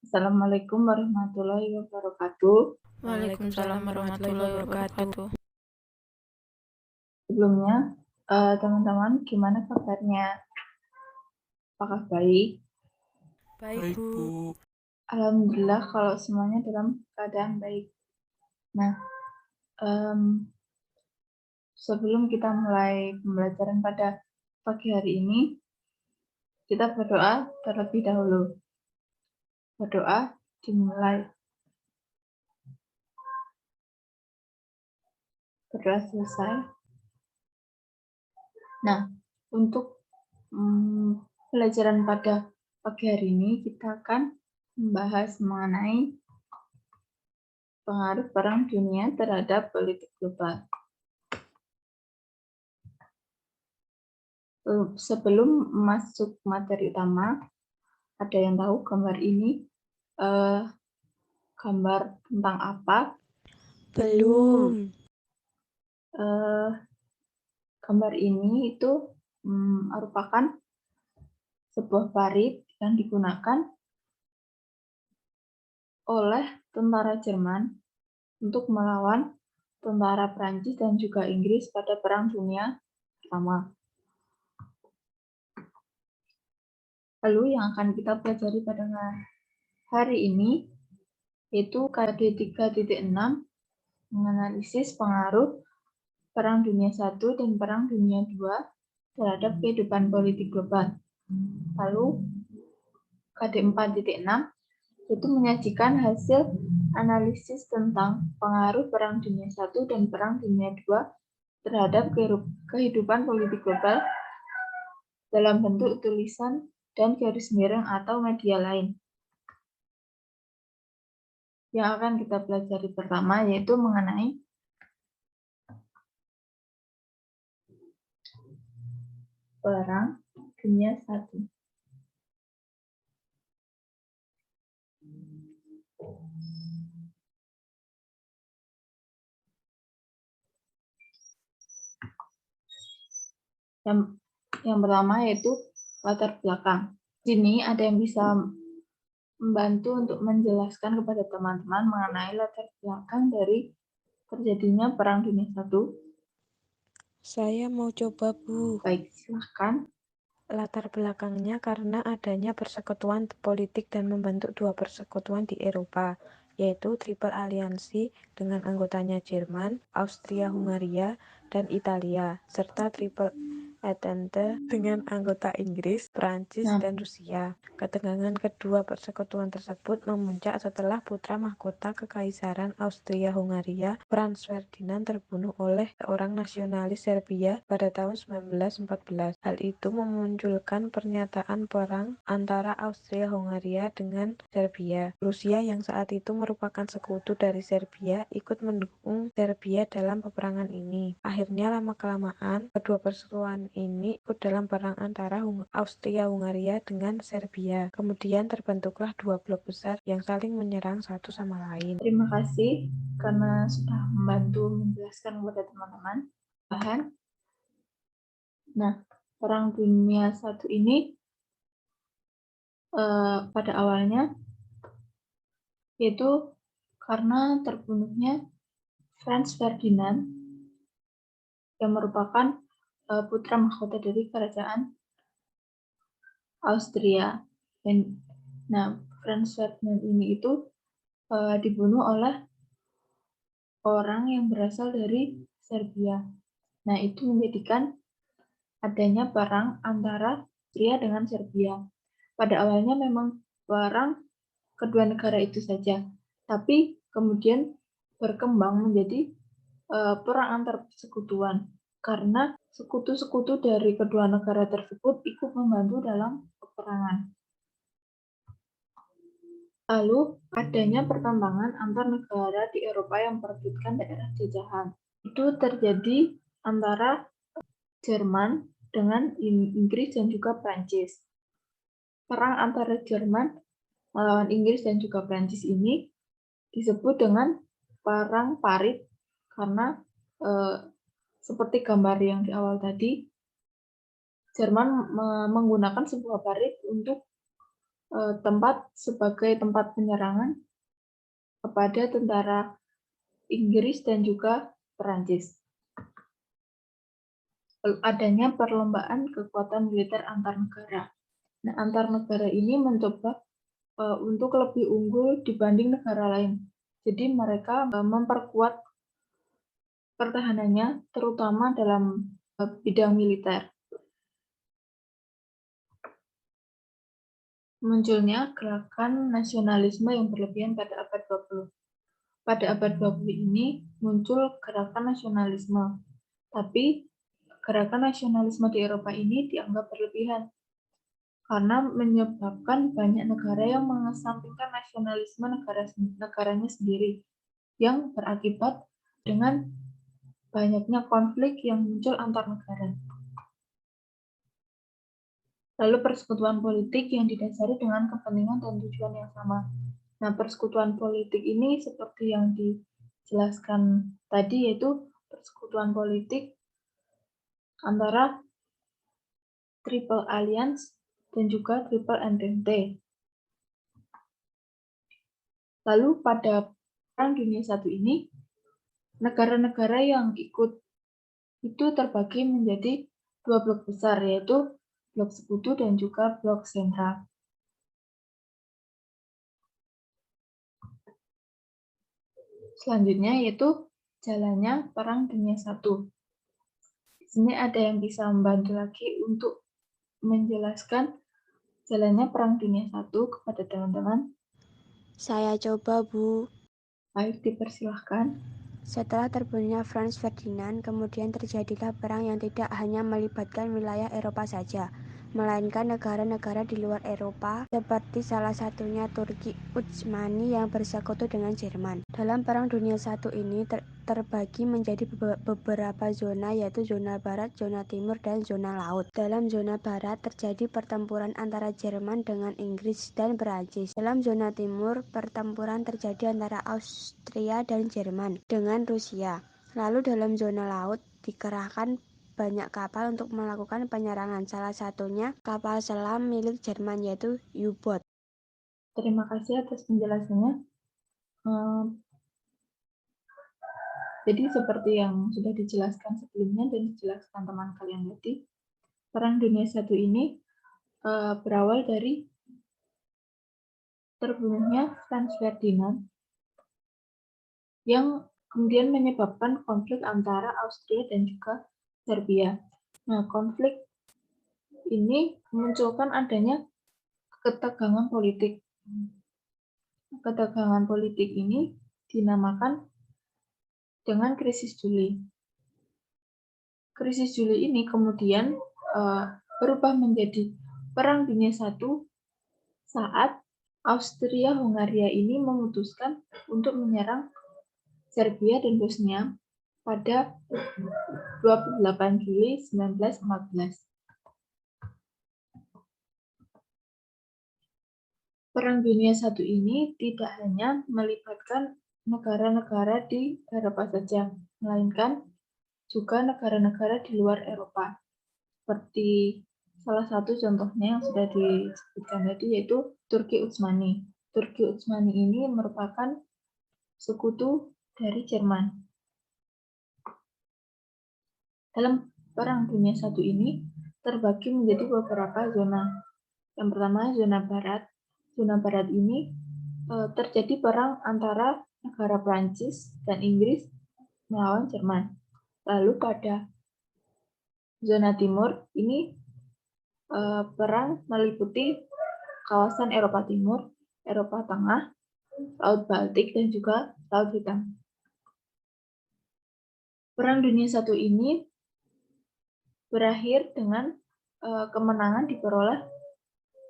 Assalamualaikum warahmatullahi wabarakatuh. Waalaikumsalam warahmatullahi wabarakatuh. Sebelumnya, teman-teman, gimana kabarnya? Apakah baik? Baik, Bu. Alhamdulillah kalau semuanya dalam keadaan baik. Nah, sebelum kita mulai pembelajaran pada pagi hari ini, kita berdoa terlebih dahulu. Berdoa dimulai. Berdoa selesai. Nah, untuk pelajaran pada pagi hari ini, kita akan membahas mengenai pengaruh Perang Dunia terhadap politik global. Sebelum masuk materi utama, ada yang tahu gambar ini gambar tentang apa? Belum. Gambar ini itu merupakan sebuah parit yang digunakan oleh tentara Jerman untuk melawan tentara Prancis dan juga Inggris pada Perang Dunia Pertama. Lalu yang akan kita pelajari pada hari ini yaitu KD 3.6 menganalisis pengaruh Perang Dunia I dan Perang Dunia II terhadap kehidupan politik global. Lalu KD 4.6 itu menyajikan hasil analisis tentang pengaruh Perang Dunia I dan Perang Dunia II terhadap kehidupan politik global dalam bentuk tulisan dan garis miring atau media lain. Yang akan kita pelajari pertama yaitu mengenai Perang Dunia I. Yang pertama yaitu latar belakang. Di sini ada yang bisa membantu untuk menjelaskan kepada teman-teman mengenai latar belakang dari terjadinya Perang Dunia I. Saya mau coba, Bu. Baik, silahkan. Latar belakangnya karena adanya persekutuan politik dan membentuk dua persekutuan di Eropa, yaitu Triple Aliansi dengan anggotanya Jerman, Austria-Hungaria, dan Italia, serta Triple Entente dengan anggota Inggris, Prancis, dan Rusia. Ketegangan kedua persekutuan tersebut memuncak setelah putra mahkota Kekaisaran Austria-Hungaria, Franz Ferdinand, terbunuh oleh seorang nasionalis Serbia pada tahun 1914. Hal itu memunculkan pernyataan perang antara Austria-Hungaria dengan Serbia. Rusia yang saat itu merupakan sekutu dari Serbia ikut mendukung Serbia dalam peperangan ini. Akhirnya lama-kelamaan kedua persekutuan ini ikut dalam perang antara Austria-Hungaria dengan Serbia. Kemudian terbentuklah dua blok besar yang saling menyerang satu sama lain. Terima kasih karena sudah membantu menjelaskan kepada teman-teman. Nah, Perang Dunia I ini pada awalnya yaitu karena terbunuhnya Franz Ferdinand yang merupakan putra mahkota dari kerajaan Austria. Franz Ferdinand ini itu dibunuh oleh orang yang berasal dari Serbia. Nah, itu menjadikan adanya perang antara Austria dengan Serbia. Pada awalnya memang perang kedua negara itu saja, tapi kemudian berkembang menjadi perang antar persekutuan karena sekutu-sekutu dari kedua negara tersebut ikut membantu dalam peperangan. Lalu adanya pertambangan antar negara di Eropa yang memperebutkan daerah jajahan. Itu terjadi antara Jerman dengan Inggris dan juga Prancis. Perang antara Jerman melawan Inggris dan juga Prancis ini disebut dengan perang parit karena seperti gambar yang di awal tadi, Jerman menggunakan sebuah parit untuk tempat sebagai tempat penyerangan kepada tentara Inggris dan juga Perancis. Adanya perlombaan kekuatan militer antar negara. Nah, antar negara ini mencoba untuk lebih unggul dibanding negara lain. Jadi mereka memperkuat pertahanannya, terutama dalam bidang militer. Munculnya gerakan nasionalisme yang berlebihan pada abad 20. Pada abad 20 ini muncul gerakan nasionalisme. Tapi gerakan nasionalisme di Eropa ini dianggap berlebihan karena menyebabkan banyak negara yang mengesampingkan nasionalisme negaranya sendiri, yang berakibat dengan banyaknya konflik yang muncul antar negara. Lalu persekutuan politik yang didasari dengan kepentingan dan tujuan yang sama. Nah, persekutuan politik ini seperti yang dijelaskan tadi, yaitu persekutuan politik antara Triple Alliance dan juga Triple Entente. Lalu pada Perang Dunia I ini, negara-negara yang ikut itu terbagi menjadi dua blok besar, yaitu blok sekutu dan juga blok sentral. Selanjutnya yaitu jalannya Perang Dunia I. Di sini ada yang bisa membantu lagi untuk menjelaskan jalannya Perang Dunia I kepada teman-teman. Saya coba, Bu. Baik, dipersilahkan. Setelah terbunuhnya Franz Ferdinand, kemudian terjadilah perang yang tidak hanya melibatkan wilayah Eropa saja, melainkan negara-negara di luar Eropa, seperti salah satunya Turki Utsmani yang bersekutu dengan Jerman. Dalam Perang Dunia I ini terbagi menjadi beberapa zona, yaitu zona barat, zona timur, dan zona laut. Dalam zona barat terjadi pertempuran antara Jerman dengan Inggris dan Perancis. Dalam zona timur, pertempuran terjadi antara Austria dan Jerman dengan Rusia. Lalu dalam zona laut dikerahkan banyak kapal untuk melakukan penyerangan, salah satunya kapal selam milik Jerman yaitu U-boat. Terima kasih atas penjelasannya. Jadi seperti yang sudah dijelaskan sebelumnya dan dijelaskan teman kalian tadi, Perang Dunia I ini berawal dari terbunuhnya Franz Ferdinand yang kemudian menyebabkan konflik antara Austria dan juga Serbia. Nah, konflik ini memunculkan adanya ketegangan politik. Ketegangan politik ini dinamakan dengan krisis Juli. Krisis Juli ini kemudian berubah menjadi Perang Dunia I saat Austria-Hungaria ini memutuskan untuk menyerang Serbia dan Bosnia pada 28 Juli 1914. Perang Dunia I ini tidak hanya melibatkan negara-negara di Eropa saja, melainkan juga negara-negara di luar Eropa. Seperti salah satu contohnya yang sudah disebutkan tadi yaitu Turki Utsmani. Turki Utsmani ini merupakan sekutu dari Jerman. Dalam Perang Dunia I ini terbagi menjadi beberapa zona. Yang pertama, zona barat. Zona barat ini terjadi perang antara negara Prancis dan Inggris melawan Jerman. Lalu pada zona timur ini perang meliputi kawasan Eropa Timur, Eropa Tengah, Laut Baltik, dan juga Laut Hitam. Perang Dunia I ini berakhir dengan kemenangan diperoleh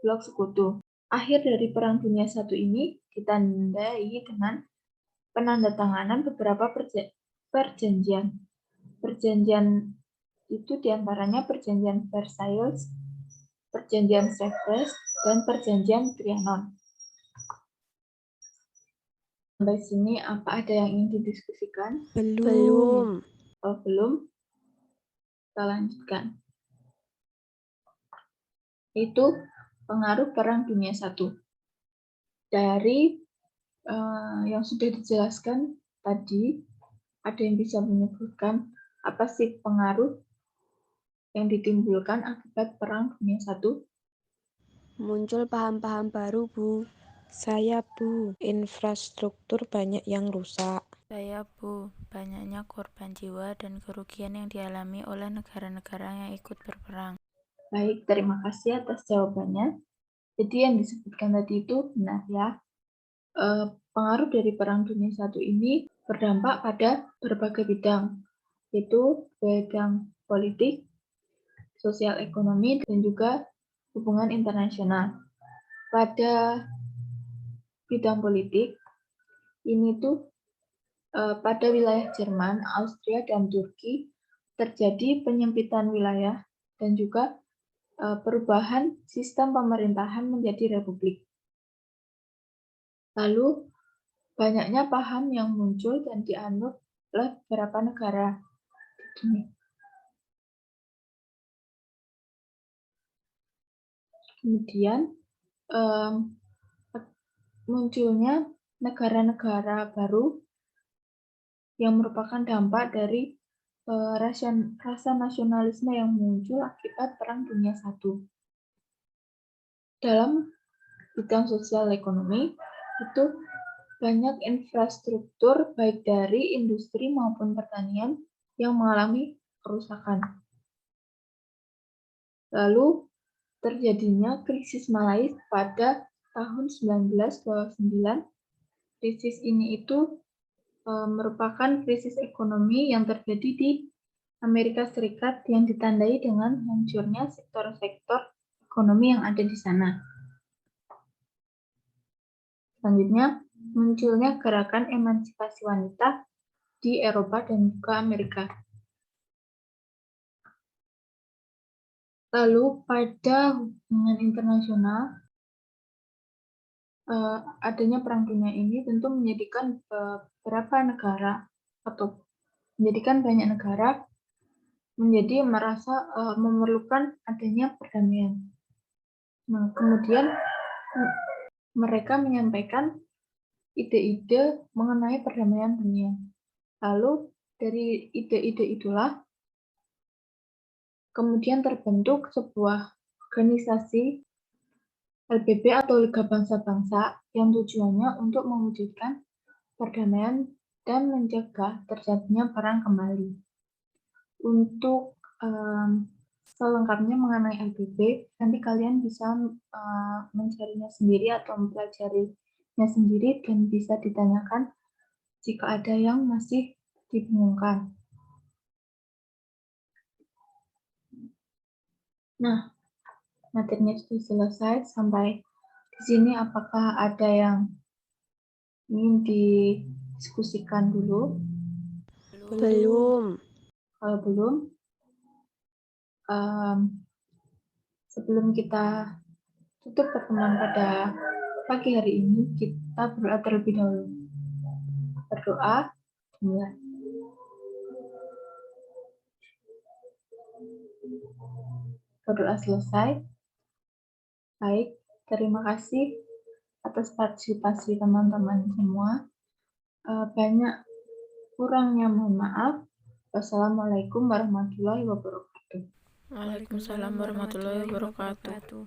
blok sekutu. Akhir dari Perang Dunia I ini ditandai dengan penandatanganan beberapa perjanjian. Perjanjian itu diantaranya Perjanjian Versailles, Perjanjian Sevres, dan Perjanjian Trianon. Sampai sini apa ada yang ingin didiskusikan? Belum. Oh, belum? Kita lanjutkan. Itu pengaruh Perang Dunia I. Dari yang sudah dijelaskan tadi, ada yang bisa menyebutkan apa sih pengaruh yang ditimbulkan akibat Perang Dunia I? Muncul paham-paham baru, Bu. Saya, Bu, infrastruktur banyak yang rusak. Saya, Bu, banyaknya korban jiwa dan kerugian yang dialami oleh negara-negara yang ikut berperang. Baik, terima kasih atas jawabannya. Jadi yang disebutkan tadi itu benar ya. Pengaruh dari Perang Dunia I ini berdampak pada berbagai bidang, yaitu bidang politik, sosial ekonomi, dan juga hubungan internasional. Pada bidang politik, ini tuh pada wilayah Jerman, Austria, dan Turki terjadi penyempitan wilayah dan juga perubahan sistem pemerintahan menjadi republik. Lalu, banyaknya paham yang muncul dan dianut oleh beberapa negara. Kemudian, munculnya negara-negara baru yang merupakan dampak dari rasa nasionalisme yang muncul akibat Perang Dunia I. Dalam bidang sosial ekonomi, itu banyak infrastruktur baik dari industri maupun pertanian yang mengalami kerusakan. Lalu terjadinya krisis Malais pada tahun 1929. Krisis ini itu merupakan krisis ekonomi yang terjadi di Amerika Serikat yang ditandai dengan hancurnya sektor-sektor ekonomi yang ada di sana. Selanjutnya, munculnya gerakan emansipasi wanita di Eropa dan juga Amerika. Lalu pada hubungan internasional, adanya Perang Dunia ini tentu menjadikan beberapa negara atau menjadikan banyak negara menjadi merasa memerlukan adanya perdamaian. Nah, kemudian mereka menyampaikan ide-ide mengenai perdamaian dunia. Lalu dari ide-ide itulah kemudian terbentuk sebuah organisasi LPB atau Liga Bangsa-Bangsa yang tujuannya untuk mewujudkan perdamaian dan mencegah terjadinya perang kembali. Untuk selengkapnya mengenai LPB, nanti kalian bisa mencarinya sendiri atau mempelajarinya sendiri dan bisa ditanyakan jika ada yang masih dibingungkan. Nah, materinya sudah selesai. Sampai di sini apakah ada yang ingin didiskusikan dulu? Belum. Kalau belum, sebelum kita tutup pertemuan pada pagi hari ini, kita berdoa terlebih dahulu. Berdoa, dimulai. Berdoa selesai. Baik, terima kasih atas partisipasi teman-teman semua. Banyak kurangnya mohon maaf. Wassalamualaikum warahmatullahi wabarakatuh. Waalaikumsalam warahmatullahi wabarakatuh.